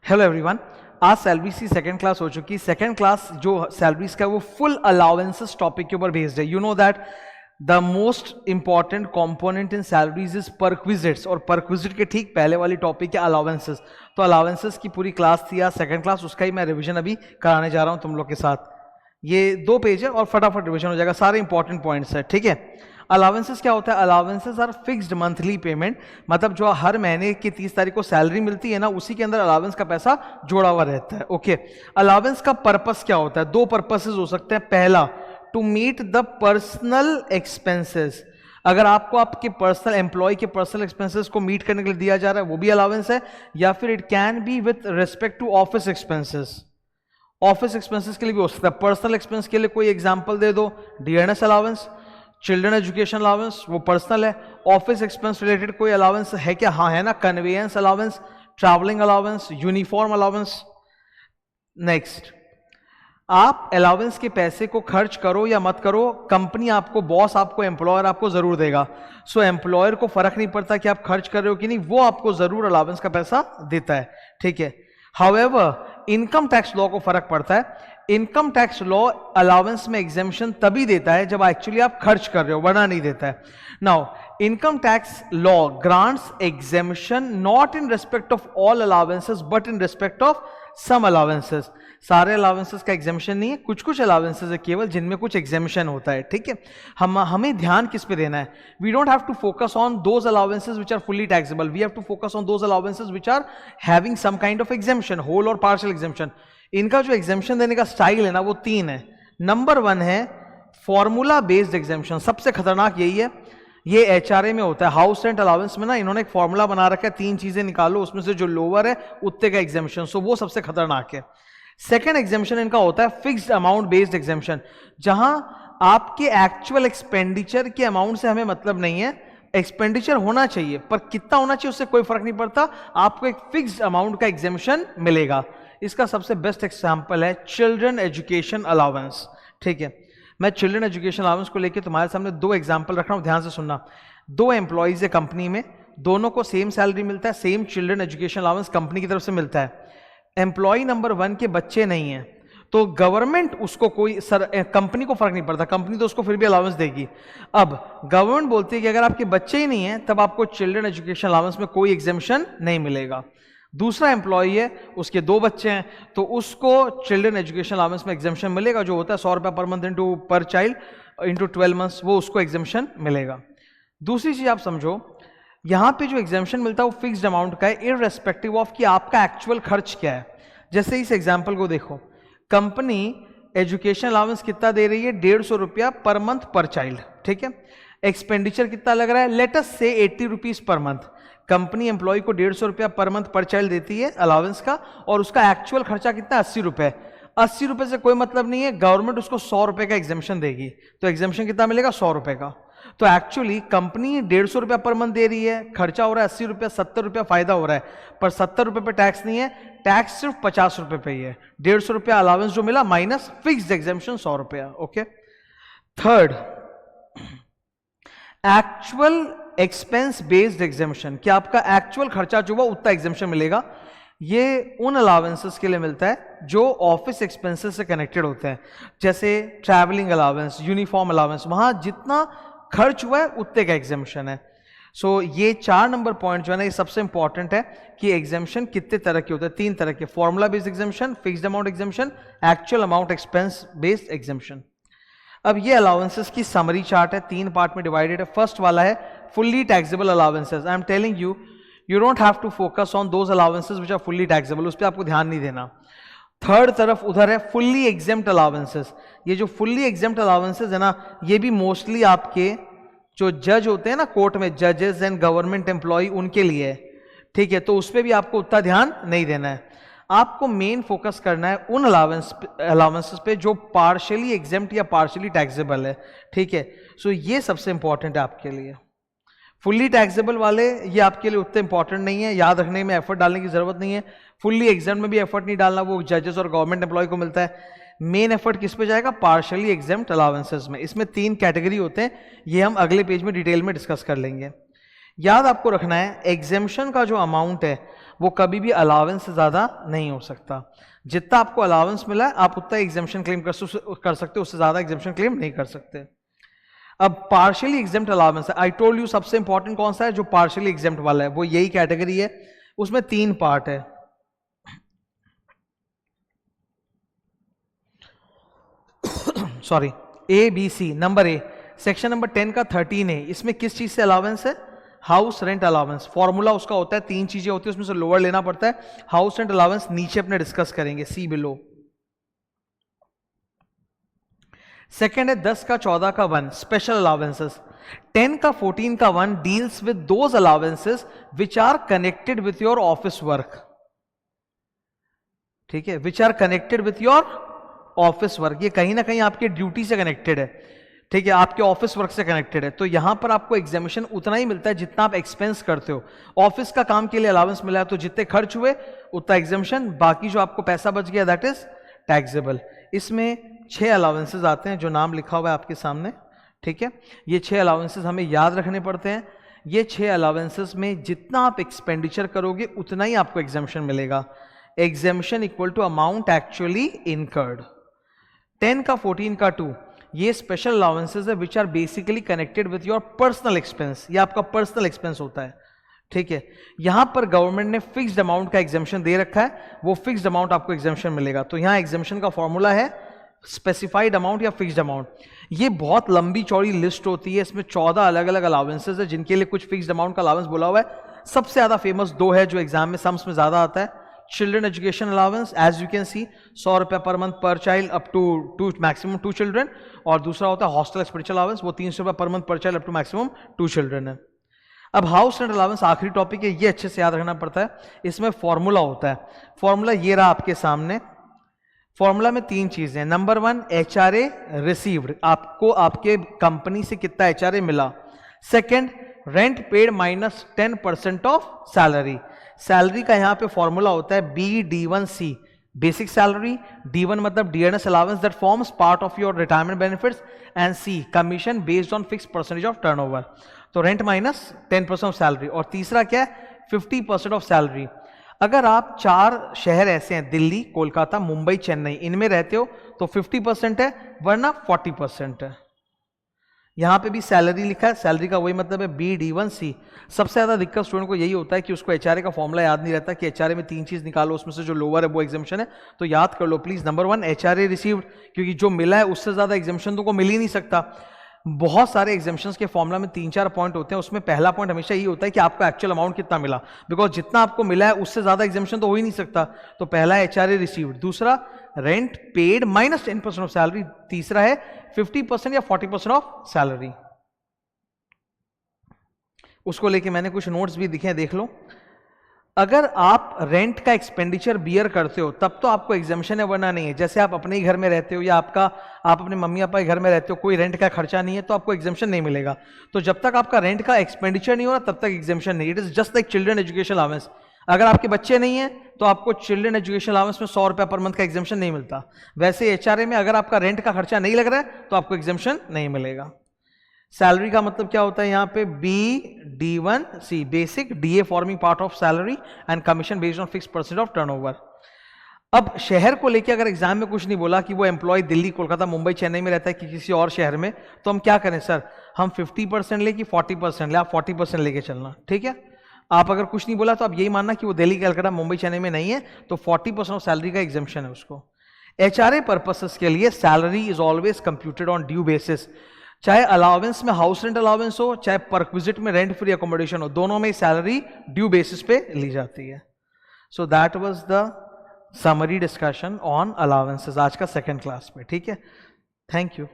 Hello everyone, आज salaries की second class हो चुकी है। सेकंड क्लास जो सैलरीज का है वो फुल अलाउंसेस टॉपिक के ऊपर बेस्ड है। You know that the most important component in salaries is perquisites, और परक्विजिट के ठीक पहले वाली टॉपिक है अलाउंसेस। तो अलाउंसेस की पूरी क्लास थी आज सेकंड क्लास, उसका ही मैं रिविजन अभी कराने जा रहा हूं तुम लोग के साथ। ये 2 पेज है और फटाफट रिविजन हो जाएगा, सारे इंपॉर्टेंट पॉइंट्स है, ठीक है। अलाउंसेस क्या होता है? Allowances are fixed monthly payment, मतलब जो हर महीने की 30 तारीख को सैलरी मिलती है ना, उसी के अंदर अलाउंस का पैसा जोड़ा हुआ रहता है। ओके, अलाउंस का पर्पस क्या होता है? 2 पर्पसेस हो सकते हैं। पहला, to meet the personal expenses, अगर आपको आपके पर्सनल एम्प्लॉय के पर्सनल एक्सपेंसेस को मीट करने के लिए दिया जा रहा है, वो भी अलाउंस है। या फिर it can be with respect to office expenses, office expenses के लिए भी हो सकता है। पर्सनल एक्सपेंस के लिए कोई एग्जांपल दे दो, DNS allowance, children education allowance, वो पर्सनल है। ऑफिस एक्सपेंस रिलेटेड कोई अलाउंस है क्या? हाँ है ना, conveyance allowance, travelling allowance, uniform allowance. Next, आप अलाउंस के पैसे को खर्च करो या मत करो, कंपनी आपको, बॉस आपको, एम्प्लॉयर आपको जरूर देगा। सो एम्प्लॉयर को फर्क नहीं पड़ता कि आप खर्च कर रहे हो कि नहीं, वो आपको जरूर अलाउंस का पैसा देता है, ठीक है। हाउएवर इनकम टैक्स लॉ को फर्क पड़ता है। इनकम टैक्स लॉ अलाउंस में एग्जेम्पशन तभी देता है जब एक्चुअली आप खर्च कर रहे हो, वरना नहीं देता है। Now income tax law grants exemption not in respect of all allowances but in respect of some allowances. सारे अलाउंसेस का एग्जेम्पशन नहीं है, कुछ कुछ अलाउंसेस है केवल जिनमें कुछ एग्जेम्पशन होता है, ठीक है। हमें ध्यान किस पे देना है? We don't have to focus on those allowances which are fully taxable, we have to focus on those allowances which are having some kind of exemption, whole और पार्शियल एग्जेम्पशन। इनका जो एग्जेम्पशन देने का स्टाइल है ना, वो 3 है। Number 1 है फॉर्मूला बेस्ड एग्जेम्पशन, सबसे खतरनाक यही है। ये एचआरए में होता है, हाउस रेंट अलाउंस में ना, इन्होंने एक फॉर्मूला बना रखा है, 3 चीजें निकालो, उसमें से जो लोअर है उतने का एग्जेम्पशन, सो वो सबसे खतरनाक है। सेकेंड एग्जेम्पशन इनका होता है फिक्स्ड अमाउंट बेस्ड एग्जेम्पशन, जहां आपके एक्चुअल एक्सपेंडिचर के अमाउंट से हमें मतलब नहीं है, एक्सपेंडिचर होना चाहिए पर कितना होना चाहिए उससे कोई फर्क नहीं पड़ता, आपको एक फिक्स्ड अमाउंट का एग्जेम्पशन मिलेगा। इसका सबसे बेस्ट एग्जांपल है चिल्ड्रन एजुकेशन अलाउंस, ठीक है। मैं चिल्ड्रन एजुकेशन अलाउंस को लेकर तुम्हारे सामने 2 एग्जांपल रख रहा हूं, ध्यान से सुनना। 2 एम्प्लॉइज है कंपनी में, दोनों को सेम सैलरी मिलता है, same children education allowance company की तरफ से मिलता है। एम्प्लॉय नंबर 1 के बच्चे नहीं है, तो गवर्नमेंट उसको कोई कंपनी को फर्क नहीं पड़ता, कंपनी तो उसको फिर भी अलाउंस देगी। अब गवर्नमेंट बोलती है कि अगर आपके बच्चे ही नहीं है तब आपको चिल्ड्रन एजुकेशन अलाउंस में कोई एग्जेम्पशन नहीं मिलेगा। दूसरा एम्प्लॉय है, उसके 2 बच्चे हैं, तो उसको चिल्ड्रन एजुकेशन अलाउंस में एग्जेम्पशन मिलेगा, जो होता है 100 रुपया पर मंथ इंटू पर चाइल्ड इंटू 12 मंथ्स, वो उसको एग्जेम्पशन मिलेगा। दूसरी चीज आप समझो, यहां पे जो एग्जेम्पशन मिलता है वो फिक्स्ड अमाउंट का है, इररेस्पेक्टिव ऑफ कि आपका एक्चुअल खर्च क्या है। जैसे इस एग्जांपल को देखो, कंपनी एजुकेशन अलाउंस कितना दे रही है? 150 रुपया पर मंथ पर चाइल्ड, ठीक है। एक्सपेंडिचर कितना लग रहा है? लेट अस से 80 rupees per month. Company employ को 150 रुपया पर मंथ पर चाइल्ड देती है अलाउंस का, और उसका एक्चुअल खर्चा कितना? 80 रुपए। 80 रुपए से कोई मतलब नहीं है, गवर्नमेंट उसको 100 रुपए का एग्जेम्पशन देगी, तो एग्जेम्पशन कितना मिलेगा? 100 रुपए का। तो एक्चुअली कंपनी 150 रुपया पर मंथ दे रही है, खर्चा हो रहा है 80 रुपया, 70 रुपया फायदा हो रहा है, पर 70 रुपए पे टैक्स नहीं है, टैक्स सिर्फ 50 रुपए पे ही है। 150 रुपया अलाउंस जो मिला माइनस फिक्स्ड एग्जेम्पशन 100 रुपया, okay. Third, actual expense based exemption, कि आपका एक्चुअल खर्चा जो हुआ उतना एग्जेम्पशन मिलेगा। ये उन अलाउंसेस के लिए मिलता है जो ऑफिस एक्सपेंसेस से कनेक्टेड होते हैं, जैसे ट्रैवलिंग अलाउंस, यूनिफॉर्म अलाउंस, वहां जितना खर्च हुआ है उतने का एग्जेम्पशन है। सो ये 4 नंबर पॉइंट जो है ना, ये सबसे इंपॉर्टेंट है कि एग्जेम्पशन कितने तरह के होते हैं। 3 तरह के, formula based exemption, fixed amount exemption, actual amount expense based exemption. अब ये अलाउंसेस की समरी चार्ट है, 3 पार्ट में डिवाइडेड है। फर्स्ट वाला है fully taxable allowances. I am telling you, you don't have to focus on those allowances which are fully taxable, उस पर आपको ध्यान नहीं देना। थर्ड तरफ उधर है फुल्ली एग्जेम्प्ट अलाउंसेस। ये जो फुल्ली एग्जेम्प्ट अलाउंसेस है ना, ये भी मोस्टली आपके जो जज होते हैं ना कोर्ट में, जजेस एंड गवर्नमेंट एम्प्लॉय, उनके लिए है, ठीक है। तो उस पर भी आपको उतना ध्यान नहीं देना है, आपको मेन फोकस करना है उन अलाउंसेस पे जो पार्शियली एग्जेम्प्ट या पार्शियली टैक्सेबल है, ठीक है। सो ये सबसे इंपॉर्टेंट है आपके लिए। फुल्ली टैक्सेबल वाले ये आपके लिए उतने इंपॉर्टेंट नहीं है, याद रखने में एफर्ट डालने की जरूरत नहीं है। फुल्ली एग्जेम्प्ट में भी एफर्ट नहीं डालना, वो जजेस और गवर्नमेंट एम्प्लॉय को मिलता है। मेन एफर्ट किस पे जाएगा? पार्शियली एग्जेम्प्ट अलाउंसेस में। इसमें 3 कैटेगरी होते हैं, ये हम अगले पेज में डिटेल में डिस्कस कर लेंगे। याद आपको रखना है, एग्जेम्पशन का जो अमाउंट है वो कभी भी अलाउंस से ज़्यादा नहीं हो सकता। जितना आपको अलाउंस मिला है आप उतना एग्जेम्पशन क्लेम कर सकते हो, उससे ज़्यादा एग्जेम्पशन क्लेम नहीं कर सकते। अब पार्शियली एग्जेम्प्ट अलाउंस है, आई टोल्ड यू सबसे इंपॉर्टेंट कौन सा है, जो पार्शियली एग्जेम्प्ट वाला है, वो यही कैटेगरी है। उसमें 3 पार्ट है। Sorry, A B C. Number A, section number 10 का 13 है, इसमें किस चीज से अलाउंस है, हाउस रेंट अलाउंस। फॉर्मूला उसका होता है 3 चीजें होती है, उसमें से लोअर लेना पड़ता है। हाउस रेंट अलाउंस नीचे अपने डिस्कस करेंगे, सी बिलो। सेकेंड है 10 का 14 का 1 स्पेशल अलाउंसेस। 10 का 14 का 1 deals with those allowances which are connected with your office work. ठीक है, which are connected with your office work, ये कहीं ना कहीं आपके ड्यूटी से कनेक्टेड है। ठीक है, आपके ऑफिस वर्क से कनेक्टेड है, तो यहां पर आपको एग्जामिशन उतना ही मिलता है जितना आप एक्सपेंस करते हो। ऑफिस का काम के लिए अलाउंस मिला है तो जितने खर्च हुए उतना एग्जामिशन, बाकी जो आपको पैसा बच गया दैट इज टैक्सेबल। इसमें 6 अलाउंसेस आते हैं जो नाम लिखा हुआ है आपके सामने। ठीक है, ये 6 अलाउंसेस हमें याद रखने पड़ते हैं। ये 6 अलाउंसेस में जितना आप एक्सपेंडिचर करोगे उतना ही आपको एग्जामिशन मिलेगा। Exemption equal to amount actually incurred. 10 का 14 का 2 ये स्पेशल अलाउंसेस है which are basically connected with your personal expense, ये आपका पर्सनल एक्सपेंस होता है। ठीक है, यहां पर गवर्नमेंट ने फिक्स्ड अमाउंट का एग्जामिशन दे रखा है, वो फिक्स्ड अमाउंट आपको एग्जामिशन मिलेगा। तो यहां एग्जामिशन का फॉर्मूला है स्पेसिफाइड अमाउंट या फिक्स्ड अमाउंट। ये बहुत लंबी चौड़ी लिस्ट होती है, इसमें 14 अलग अलग अलाउंसेस है जिनके लिए कुछ फिक्स्ड अमाउंट का अलाउंस बोला हुआ है। सबसे ज्यादा फेमस 2 है जो एग्जाम में सम्स में ज्यादा आता है। Children education allowance as you can see 100 रुपया per month per child up to maximum 2 children, और दूसरा होता है हॉस्टल एक्सपेंडिचर अलाउंस, वो 300 रुपया per month per child up to maximum 2 children है। अब हाउस रेंट अलाउंस आखिरी टॉपिक है, ये अच्छे से याद रखना पड़ता है। इसमें फॉर्मूला होता है, फॉर्मूला ये रहा आपके सामने। फॉर्मूला में 3 चीजें, नंबर 1 एचआरए रिसीव्ड, आपको आपके कंपनी से कितना एचआरए मिला। Second rent paid minus 10% of salary. Salary का यहां पे फॉर्मूला होता है BD1C, बेसिक सैलरी, D1 मतलब DNS allowance that forms part of your retirement benefits, and C commission based on fix percentage of turnover. तो rent minus 10% of salary. और तीसरा क्या है, 50% ऑफ सैलरी। अगर आप 4 शहर ऐसे हैं, दिल्ली, कोलकाता, मुंबई, चेन्नई, इनमें रहते हो तो 50% है, वरना 40% है। यहां पे भी सैलरी लिखा है, सैलरी का वही मतलब है BD1C। सबसे ज्यादा दिक्कत स्टूडेंट को यही होता है कि उसको एचआरए का फॉर्मूला याद नहीं रहता कि एचआरए में 3 चीज निकालो, उसमें से जो लोअर है वो एग्जामिशन है। तो याद कर लो प्लीज, नंबर 1 एचआरए रिसीव्ड, क्योंकि जो मिला है उससे ज्यादा एग्जामिशन तो को मिल ही नहीं सकता। बहुत सारे एग्जामिशंस के फॉर्मूला में 3-4 पॉइंट होते हैं, उसमें पहला पॉइंट हमेशा यही होता है कि आपको एक्चुअल अमाउंट कितना मिला, बिकॉज जितना आपको मिला है उससे ज्यादा एग्जामिशन तो हो ही नहीं सकता। तो पहला है एचआरए रिसीव्ड, दूसरा rent paid minus 10% of salary, तीसरा है 50% या 40% ऑफ सैलरी। उसको लेके मैंने कुछ नोट्स भी दिखे हैं, देख लो। अगर आप रेंट का एक्सपेंडिचर बियर करते हो तब तो आपको एग्जामिशन है, वरना नहीं है। जैसे आप अपने ही घर में रहते हो या आप अपने मम्मी पापा के घर में रहते हो, कोई रेंट का खर्चा नहीं है, तो आपको एग्जामिशन नहीं मिलेगा। तो जब तक आपका रेंट का एक्सपेंडिचर नहीं हो रहा तब तक एग्जामिशन नहीं। It is just like children education allowance. अगर आपके बच्चे नहीं है तो आपको चिल्ड्रन एजुकेशन अलाउंस में 100 रुपया पर मंथ का एग्जामिशन नहीं मिलता। वैसे एचआरए में अगर आपका रेंट का खर्चा नहीं लग रहा है तो आपको एग्जामिशन नहीं मिलेगा। सैलरी का मतलब क्या होता है यहाँ पे, BD1C basic, DA forming part of salary, and commission based on fix percent of turnover. अब शहर को लेके अगर एग्जाम में कुछ नहीं बोला कि वो एम्प्लॉय दिल्ली, कोलकाता, मुंबई, चेन्नई में रहता है कि किसी और शहर में, तो हम क्या करें सर, हम 50% ले कि 40% ले, आप 40% लेके चलना। ठीक है, आप अगर कुछ नहीं बोला तो आप यही मानना कि वो दिल्ली, कलकत्ता, मुंबई, चेन्नई में नहीं है, तो 40% ऑफ सैलरी का एग्जामिशन है उसको। एचआरए पर्पसेस के लिए salary is always computed on due basis. चाहे अलाउंस में हाउस रेंट अलाउंस हो, चाहे परक्विजिट में रेंट फ्री अकोमोडेशन हो, दोनों में सैलरी ड्यू बेसिस पे ली जाती है। So that was the summary discussion on allowances आज का 2nd क्लास में। ठीक है, थैंक यू।